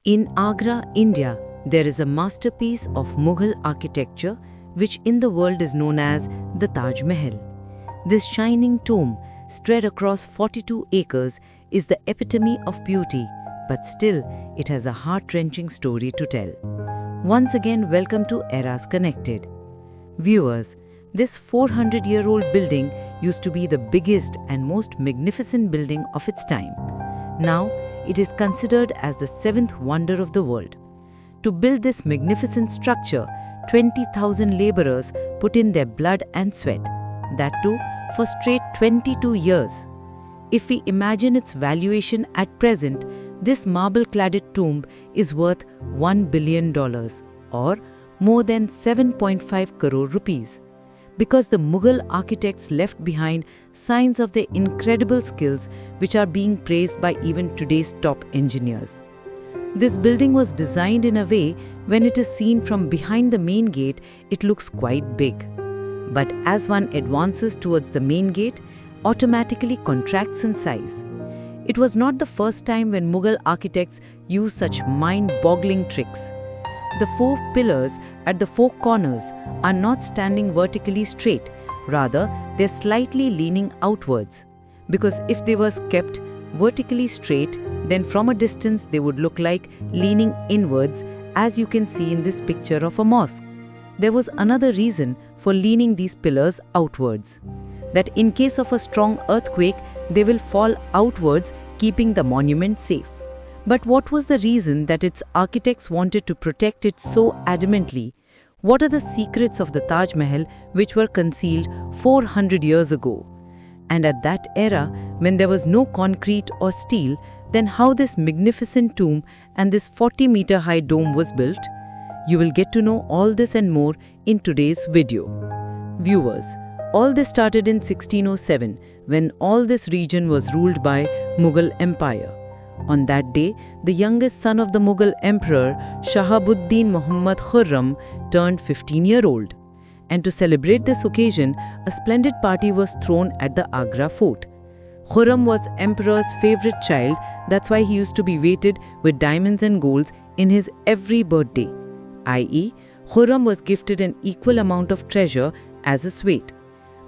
In Agra, India, there is a masterpiece of Mughal architecture which in the world is known as the Taj Mahal. This shining tomb, spread across 42 acres, is the epitome of beauty, but still it has a heart-wrenching story to tell. Once again, welcome to Eras Connected. Viewers, this 400-year-old building used to be the biggest and most magnificent building of its time. Now, it is considered as the seventh wonder of the world. To build this magnificent structure, 20,000 laborers put in their blood and sweat, that too for straight 22 years. If we imagine its valuation at present, this marble-cladded tomb is worth $1 billion or more than 7.5 crore rupees, because the Mughal architects left behind signs of their incredible skills which are being praised by even today's top engineers. This building was designed in a way when it is seen from behind the main gate, it looks quite big. But as one advances towards the main gate, automatically contracts in size. It was not the first time when Mughal architects used such mind-boggling tricks. The four pillars at the four corners are not standing vertically straight, rather they're slightly leaning outwards. Because if they were kept vertically straight, then from a distance they would look like leaning inwards, as you can see in this picture of a mosque. There was another reason for leaning these pillars outwards, that in case of a strong earthquake, they will fall outwards, keeping the monument safe. But what was the reason that its architects wanted to protect it so adamantly? What are the secrets of the Taj Mahal which were concealed 400 years ago? And at that era, when there was no concrete or steel, then how this magnificent tomb and this 40-meter-high dome was built? You will get to know all this and more in today's video. Viewers, all this started in 1607, when all this region was ruled by Mughal Empire. On that day, the youngest son of the Mughal Emperor, Shahabuddin Muhammad Khurram, turned 15-year-old. And to celebrate this occasion, a splendid party was thrown at the Agra fort. Khurram was Emperor's favorite child, that's why he used to be weighted with diamonds and golds in his every birthday, i.e., Khurram was gifted an equal amount of treasure as his weight.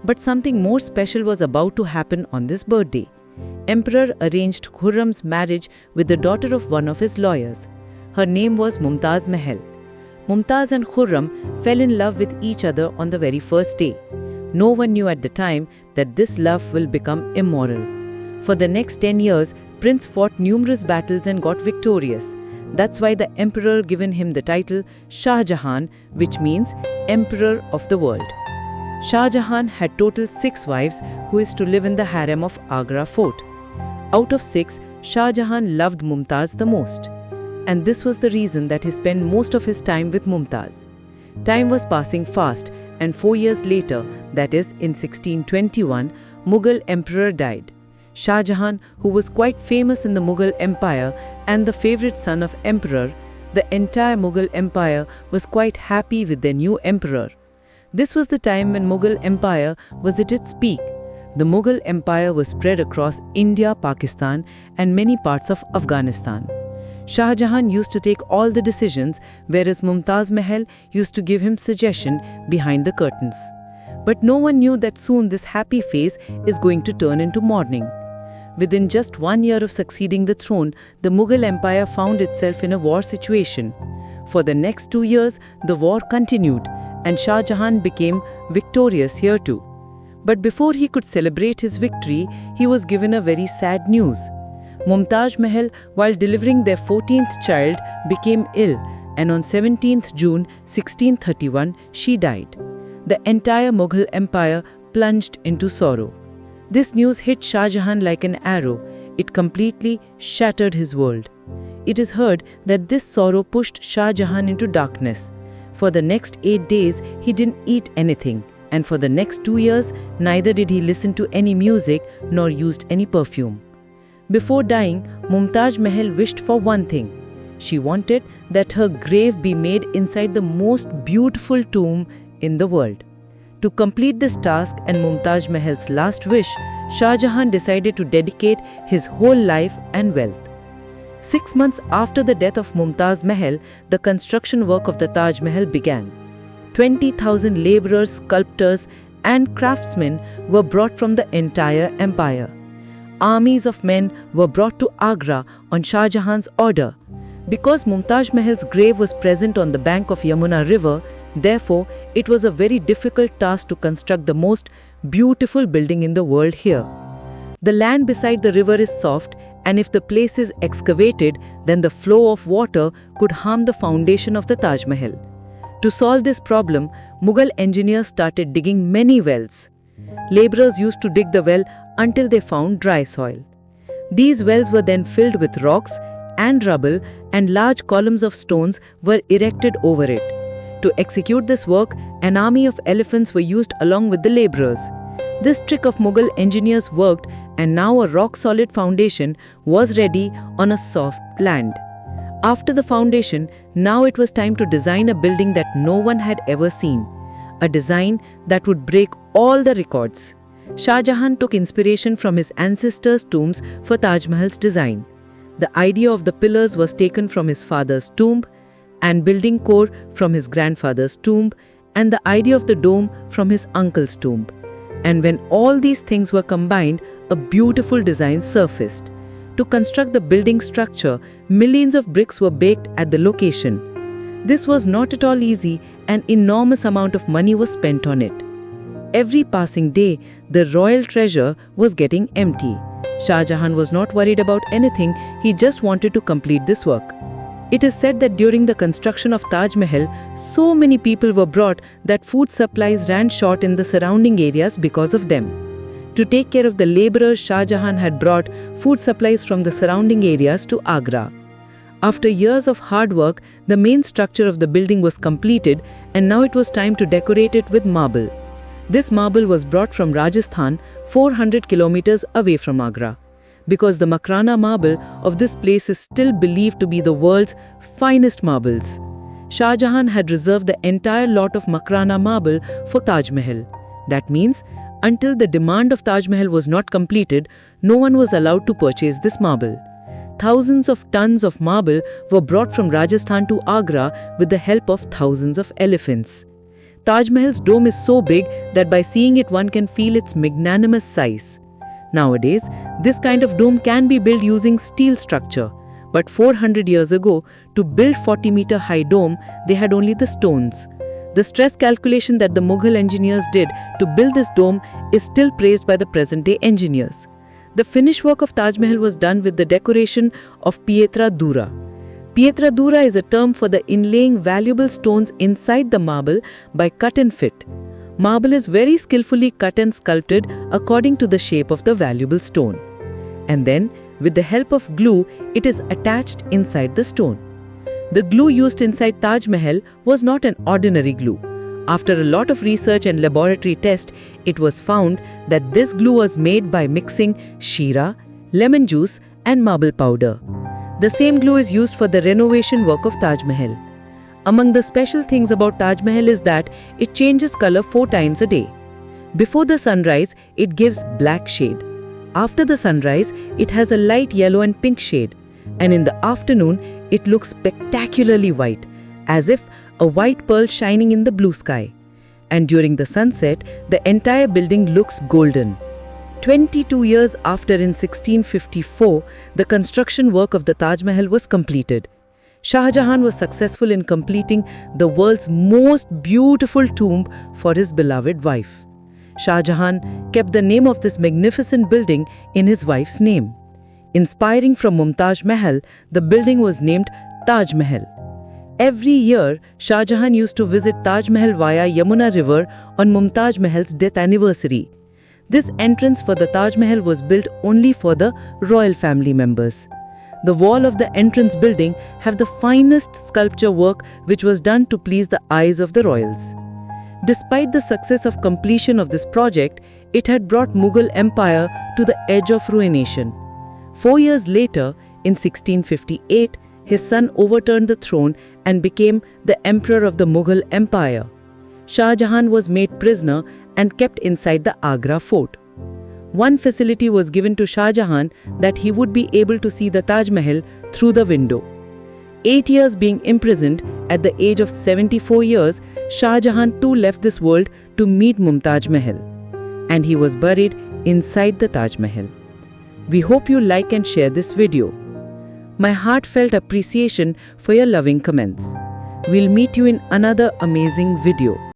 But something more special was about to happen on this birthday. Emperor arranged Khurram's marriage with the daughter of one of his lawyers. Her name was Mumtaz Mahal. Mumtaz and Khurram fell in love with each other on the very first day. No one knew at the time that this love will become immoral. For the next 10 years, Prince fought numerous battles and got victorious. That's why the emperor given him the title Shah Jahan, which means Emperor of the World. Shah Jahan had total 6 wives who is to live in the harem of Agra fort. Out of 6, Shah Jahan loved Mumtaz the most. And this was the reason that he spent most of his time with Mumtaz. Time was passing fast, and 4 years later, that is in 1621, Mughal Emperor died. Shah Jahan, who was quite famous in the Mughal Empire and the favorite son of Emperor, the entire Mughal Empire was quite happy with their new emperor. This was the time when Mughal Empire was at its peak. The Mughal Empire was spread across India, Pakistan, and many parts of Afghanistan. Shah Jahan used to take all the decisions, whereas Mumtaz Mahal used to give him suggestion behind the curtains. But no one knew that soon this happy phase is going to turn into mourning. Within just 1 year of succeeding the throne, the Mughal Empire found itself in a war situation. For the next 2 years, the war continued, and Shah Jahan became victorious here too. But before he could celebrate his victory, he was given a very sad news. Mumtaz Mahal, while delivering their 14th child, became ill, and on 17th June 1631, she died. The entire Mughal Empire plunged into sorrow. This news hit Shah Jahan like an arrow. It completely shattered his world. It is heard that this sorrow pushed Shah Jahan into darkness. For the next 8 days, he didn't eat anything, and for the next 2 years, neither did he listen to any music nor used any perfume. Before dying, Mumtaz Mahal wished for one thing. She wanted that her grave be made inside the most beautiful tomb in the world. To complete this task and Mumtaz Mahal's last wish, Shah Jahan decided to dedicate his whole life and wealth. 6 months after the death of Mumtaz Mahal, the construction work of the Taj Mahal began. 20,000 laborers, sculptors, and craftsmen were brought from the entire empire. Armies of men were brought to Agra on Shah Jahan's order. Because Mumtaz Mahal's grave was present on the bank of Yamuna river, therefore, it was a very difficult task to construct the most beautiful building in the world here. The land beside the river is soft, and if the place is excavated, then the flow of water could harm the foundation of the Taj Mahal. To solve this problem, Mughal engineers started digging many wells. Laborers used to dig the well until they found dry soil. These wells were then filled with rocks and rubble, and large columns of stones were erected over it. To execute this work, an army of elephants were used along with the laborers. This trick of Mughal engineers worked, and now a rock-solid foundation was ready on a soft land. After the foundation, now it was time to design a building that no one had ever seen. A design that would break all the records. Shah Jahan took inspiration from his ancestors' tombs for Taj Mahal's design. The idea of the pillars was taken from his father's tomb, and building core from his grandfather's tomb, and the idea of the dome from his uncle's tomb. And when all these things were combined, a beautiful design surfaced. To construct the building structure, millions of bricks were baked at the location. This was not at all easy, and enormous amount of money was spent on it. Every passing day, the royal treasure was getting empty. Shah Jahan was not worried about anything, he just wanted to complete this work. It is said that during the construction of Taj Mahal, so many people were brought that food supplies ran short in the surrounding areas because of them. To take care of the laborers, Shah Jahan had brought food supplies from the surrounding areas to Agra. After years of hard work, the main structure of the building was completed, and now it was time to decorate it with marble. This marble was brought from Rajasthan, 400 kilometers away from Agra. Because the Makrana marble of this place is still believed to be the world's finest marbles. Shah Jahan had reserved the entire lot of Makrana marble for Taj Mahal. That means, until the demand of Taj Mahal was not completed, no one was allowed to purchase this marble. Thousands of tons of marble were brought from Rajasthan to Agra with the help of thousands of elephants. Taj Mahal's dome is so big that by seeing it one can feel its magnanimous size. Nowadays, this kind of dome can be built using steel structure. But 400 years ago, to build 40-meter high dome, they had only the stones. The stress calculation that the Mughal engineers did to build this dome is still praised by the present-day engineers. The finished work of Taj Mahal was done with the decoration of pietra dura. Pietra dura is a term for the inlaying valuable stones inside the marble by cut and fit. Marble is very skillfully cut and sculpted according to the shape of the valuable stone. And then, with the help of glue, it is attached inside the stone. The glue used inside Taj Mahal was not an ordinary glue. After a lot of research and laboratory tests, it was found that this glue was made by mixing sheera, lemon juice, and marble powder. The same glue is used for the renovation work of Taj Mahal. Among the special things about Taj Mahal is that it changes color 4 times a day. Before the sunrise, it gives black shade. After the sunrise, it has a light yellow and pink shade. And in the afternoon, it looks spectacularly white, as if a white pearl shining in the blue sky. And during the sunset, the entire building looks golden. 22 years after, in 1654, the construction work of the Taj Mahal was completed. Shah Jahan was successful in completing the world's most beautiful tomb for his beloved wife. Shah Jahan kept the name of this magnificent building in his wife's name. Inspiring from Mumtaz Mahal, the building was named Taj Mahal. Every year, Shah Jahan used to visit Taj Mahal via Yamuna river on Mumtaz Mahal's death anniversary. This entrance for the Taj Mahal was built only for the royal family members. The wall of the entrance building have the finest sculpture work which was done to please the eyes of the royals. Despite the success of completion of this project, it had brought Mughal Empire to the edge of ruination. 4 years later, in 1658, his son overturned the throne and became the Emperor of the Mughal Empire. Shah Jahan was made prisoner and kept inside the Agra fort. One facility was given to Shah Jahan that he would be able to see the Taj Mahal through the window. 8 years being imprisoned, at the age of 74 years, Shah Jahan too left this world to meet Mumtaz Mahal. And he was buried inside the Taj Mahal. We hope you like and share this video. My heartfelt appreciation for your loving comments. We'll meet you in another amazing video.